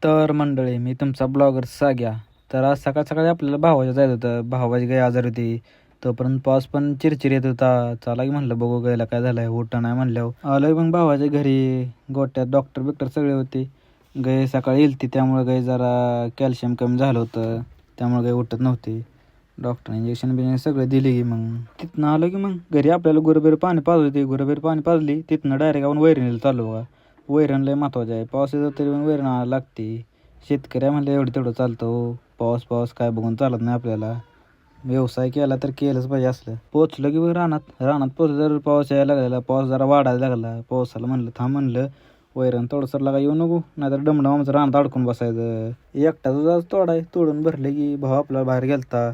तर मंडळी, मी तुमचा ब्लॉगर साग्या. तर आज सकाळ सकाळी आपल्याला भावाच्या जायचं होतं. भावाची गाय आजारी होती. तोपर्यंत पाऊस पण चिरचिर येत होता. चला की म्हणलं बघू गायला काय झालंय, उठा नाही म्हणल्यावर आलोय. मग भावाच्या घरी गोट्यात डॉक्टर बिक्टर सगळे होते. गाय सकाळी येईल ती, त्यामुळे गाय जरा कॅल्शियम कमी झालं होतं, त्यामुळे गाय उठत नव्हती. डॉक्टरने इंजेक्शन बिजेक्शन सगळे दिले की मग तिथनं आलो की मग घरी आपल्याला गुरबेर पाणी पाजत होती. गुरबेर पाणी पाजली, तिथनं डायरेक्ट आपण वैरणीला चालू बघा. वैरण लय महत्वाचं आहे. पाऊस येतो तरी पण वैरण आणायला लागते. शेतकरी म्हणलं एवढं तेवढं चालतं हो. पाऊस काय बघून चालत नाही आपल्याला. व्यवसाय केला तर केलंच पाहिजे. असलं पोचलं की रानात पोचलं तर पाऊस यायला लागलेला. पाऊस जरा वाढायला लागला. पावसाला म्हणलं थांब, म्हणलं वैरण थोडंसं लागा येऊ नको, नाहीतर डमडम आमचं रानात अडकून बसायचं. एकटाच आज तोडून भरले की भाऊ आपला बाहेर गेलता.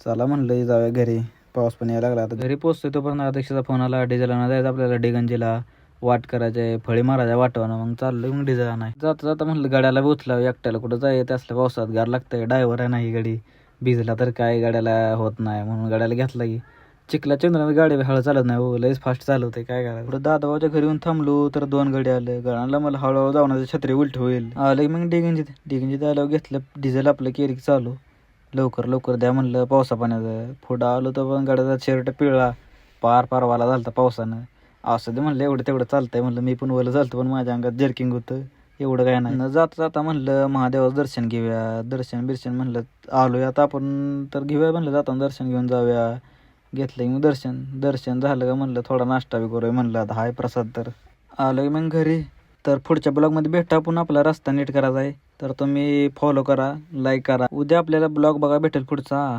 चला म्हणलं जाऊया घरी, पाऊस पण यायला लागला. आता घरी पोचतोय तोपर्यंत अध्यक्षाचा फोन आला. डिझेलला जायचं आपल्याला डिगंजीला, वाट करायचे, फळी मारायच्या वाटवानं. मग चाललोय मग डिझेल नाही जाता जाता म्हणलं गाड्याला बी उचलावं. एकट्याला कुठं जायचं असल्या पावसात, गार लागतंय. ड्रायव्हर आहे नाही गाडी, भिजला तर काय गाड्याला होत नाही, म्हणून गाड्याला घेतला की चिखला चंद्राने गाडी हळू चालत नाही हो, लयच फास्ट चालवते. काय करायचं. पुढं दादाबाच्या घरी येऊन थांबलो तर 2 गाडी आले. गाड्यांना मला हळूहळू जाऊन छत्री उलट होईल आलं. मग डिगंजीत आल्यावर घेतलं डिझेल आपलं केरी चालू. लवकर द्या म्हणलं पावसा पाण्याचं. पुढं आलो तर पण गाड्याचा शर्ट पिळला, पारवाला झालता पावसानं. असं दे म्हणलं एवढं तेवढं चालतंय म्हणलं. मी पण वलं चालतं, पण माझ्या अंगात जर्किंग होतं, एवढं काय नाही. जाता म्हणलं महादेवाचं दर्शन घेऊया. दर्शन बिर्शन म्हणलं आलोय आता आपण तर घेऊया म्हणलं, जाताना दर्शन घेऊन जाऊया. घेतलं की मग दर्शन झालं का म्हणलं थोडा नाश्ता बी करूया म्हणलं. आता हाय प्रसाद तर आलोय मग घरी. तर पुढच्या ब्लॉगमध्ये भेटा आपण. आपला रस्ता नीट करायचा आहे तर तुम्ही फॉलो करा, लाईक करा. उद्या आपल्याला ब्लॉग बघा भेटेल पुढचा.